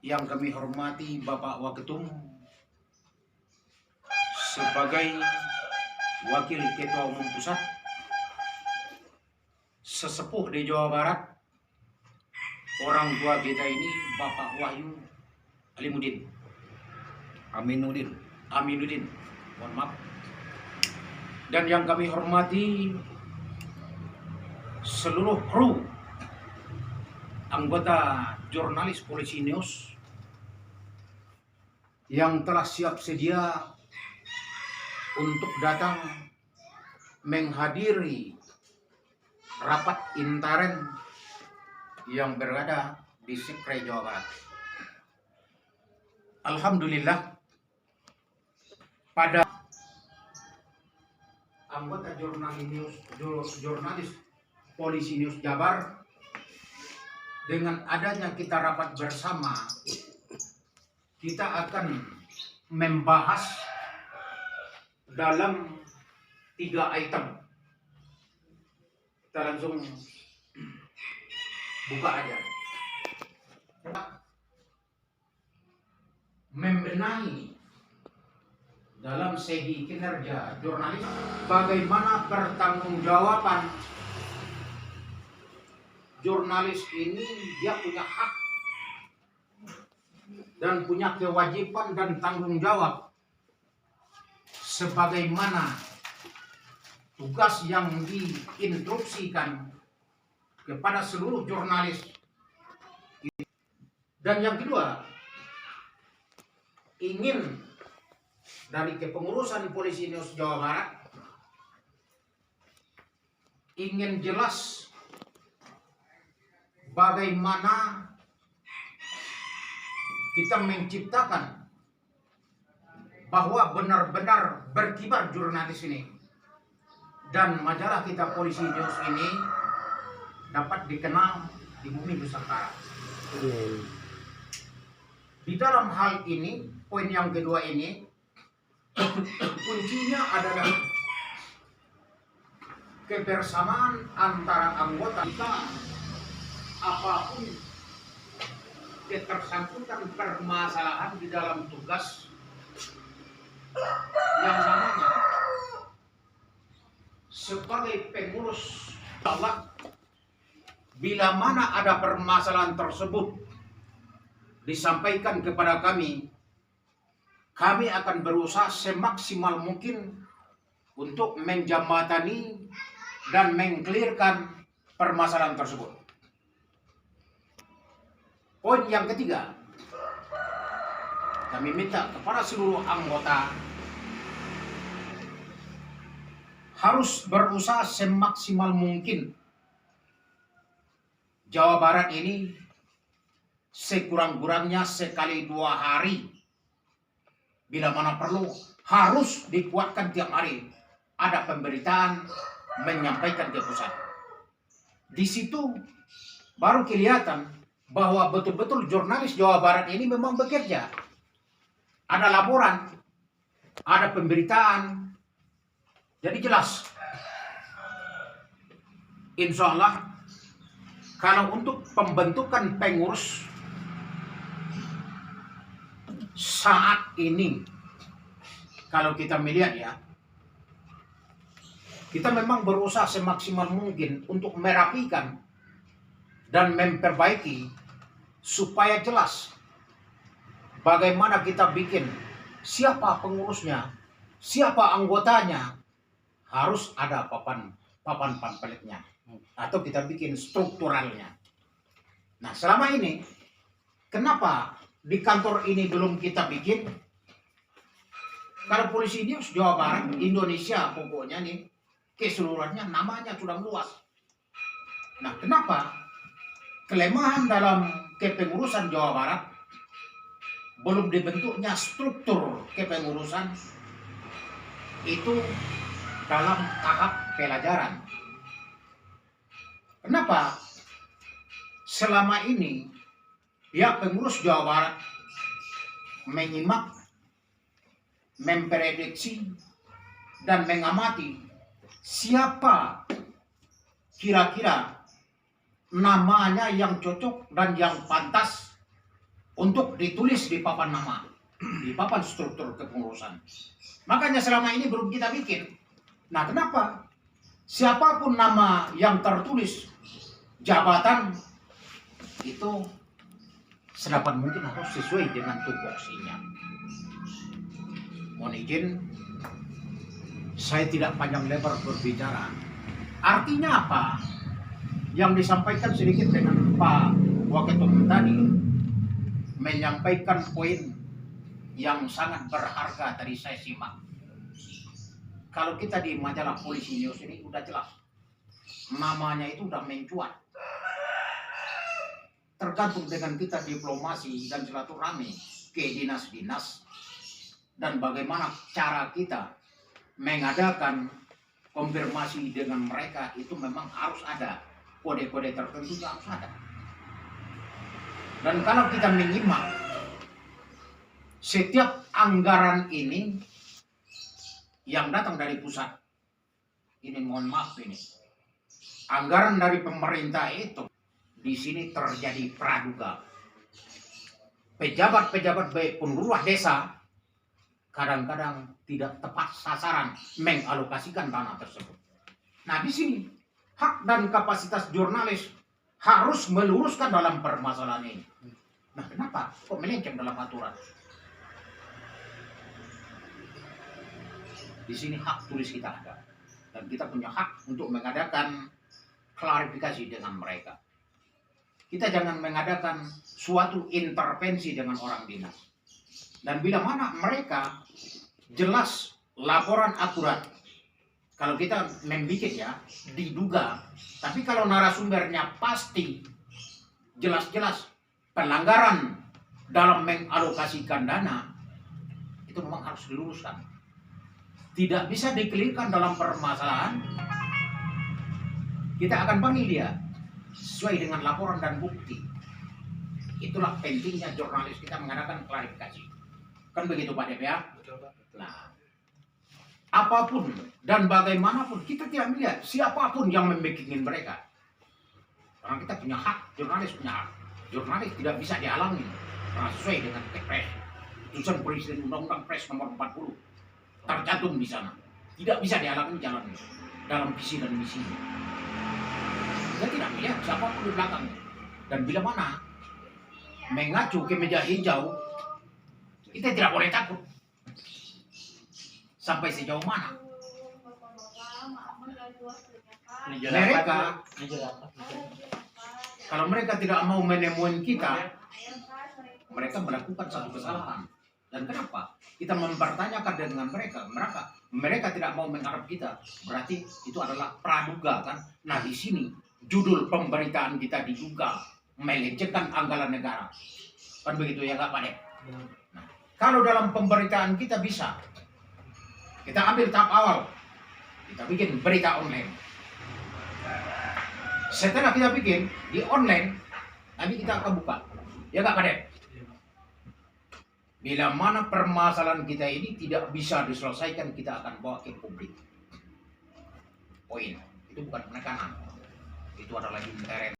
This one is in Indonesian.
yang kami hormati Bapak Waketum sebagai Wakil Ketua Umum Pusat, sesepuh di Jawa Barat, orang tua kita ini Bapak Wahyu Aminuddin, mohon maaf. Dan yang kami hormati seluruh kru anggota jurnalis Polisi News yang telah siap sedia untuk datang menghadiri rapat intern yang berada di Sekre, Jawa Barat. Alhamdulillah, pada anggota jurnalis Polisi News Jabar, dengan adanya kita rapat bersama, kita akan membahas dalam 3 item. Kita langsung buka aja. Membenahi dalam segi kinerja jurnalis, bagaimana pertanggungjawaban jurnalis ini. Dia punya hak dan punya kewajiban dan tanggung jawab sebagaimana tugas yang diinstruksikan kepada seluruh jurnalis. Dan yang kedua, ingin dari kepengurusan Polisi News Jawa Barat ingin jelas bagaimana kita menciptakan bahwa benar-benar berkibar jurnalis ini dan majalah kita Polisi News ini dapat dikenal di bumi Nusantara. Di dalam hal ini, poin yang kedua ini, kuncinya adalah kebersamaan antara anggota kita. Apapun ketersangkutan permasalahan di dalam tugas yang namanya sebagai pengurus, Allah, bila mana ada permasalahan tersebut disampaikan kepada kami akan berusaha semaksimal mungkin untuk menjembatani dan mengklirkan permasalahan tersebut. Poin yang ketiga, kami minta kepada seluruh anggota harus berusaha semaksimal mungkin Jawa Barat ini sekurang-kurangnya sekali 2 hari, bila mana perlu harus dikuatkan tiap hari ada pemberitaan menyampaikan ke pusat. Di situ baru kelihatan bahwa betul-betul jurnalis Jawa Barat ini memang bekerja. Ada laporan, ada pemberitaan. Jadi jelas. Insya Allah, kalau untuk pembentukan pengurus saat ini, kalau kita melihat ya, kita memang berusaha semaksimal mungkin untuk merapikan dan memperbaiki supaya jelas bagaimana kita bikin siapa pengurusnya, siapa anggotanya, harus ada papan pamfletnya atau kita bikin strukturalnya. Nah, selama ini kenapa di kantor ini belum kita bikin? Kalau Polisi News Jawa Barat, Indonesia pokoknya nih keseluruhannya namanya sudah luas. Nah, kenapa kelemahan dalam kepengurusan Jawa Barat belum dibentuknya struktur kepengurusan itu dalam tahap pelajaran? Kenapa selama ini pihak pengurus Jawa Barat menyimak, memprediksi, dan mengamati siapa kira-kira namanya yang cocok dan yang pantas untuk ditulis di papan nama, di papan struktur kepengurusan. Makanya selama ini belum kita bikin. Nah, kenapa? Siapapun nama yang tertulis jabatan itu sedapat mungkin harus sesuai dengan tupoksinya. Mohon izin, saya tidak panjang lebar berbicara. Artinya apa? Yang disampaikan sedikit dengan Pak Waketum tadi menyampaikan poin yang sangat berharga tadi saya simak. Kalau kita di majalah Polisi News ini udah jelas, namanya itu udah mencuat. Tergantung dengan kita diplomasi dan silaturahmi ke dinas-dinas dan bagaimana cara kita mengadakan konfirmasi dengan mereka, itu memang harus ada kode-kode tertentu, harus ada. Dan kalau kita menyimak setiap anggaran ini yang datang dari pusat, ini mohon maaf, ini anggaran dari pemerintah itu di sini terjadi praduga. Pejabat-pejabat baik pun lurah desa kadang-kadang tidak tepat sasaran mengalokasikan dana tersebut. Nah, di sini hak dan kapasitas jurnalis harus meluruskan dalam permasalahan ini. Nah, kenapa kok melenceng dalam aturan? Di sini hak tulis kita ada, dan kita punya hak untuk mengadakan klarifikasi dengan mereka. Kita jangan mengadakan suatu intervensi dengan orang dinas. Dan bila mana mereka jelas laporan akurat, kalau kita membuat ya diduga, tapi kalau narasumbernya pasti jelas-jelas pelanggaran dalam mengalokasikan dana, itu memang harus diluruskan. Tidak bisa dikelirkan dalam permasalahan, kita akan panggil dia sesuai dengan laporan dan bukti. Itulah pentingnya jurnalis kita mengadakan klarifikasi. Kan begitu Pak Dep ya? Nah, apapun dan bagaimanapun kita tidak melihat siapapun yang membikin mereka. Karena kita punya hak, jurnalis punya hak. Jurnalis tidak bisa dihalangi karena sesuai dengan Kepres. Putusan Presiden Undang-Undang Pers nomor 40 tercantum di sana. Tidak bisa dihalangi jalan dalam visi dan misinya. Kita tidak melihat siapapun di belakangnya. Dan bila mana mengacu ke meja hijau, kita tidak boleh takut. Sampai sejauh mana mereka, kalau mereka tidak mau menemukan kita, mereka melakukan satu kesalahan. Dan kenapa? Kita mempertanyakan dengan mereka. Mereka tidak mau mengarap kita. Berarti itu adalah praduga kan? Nah, di sini judul pemberitaan kita diduga melecehkan anggaran negara. Kan begitu ya Kak Pak Dep? Nah, kalau dalam pemberitaan kita bisa, kita ambil tahap awal, kita bikin berita online. Setelah kita bikin di online, nanti kita akan buka. Ya Kak Pak Dep? Bila mana permasalahan kita ini tidak bisa diselesaikan, kita akan bawa ke publik. Poin, itu bukan penekanan. Itu adalah intern.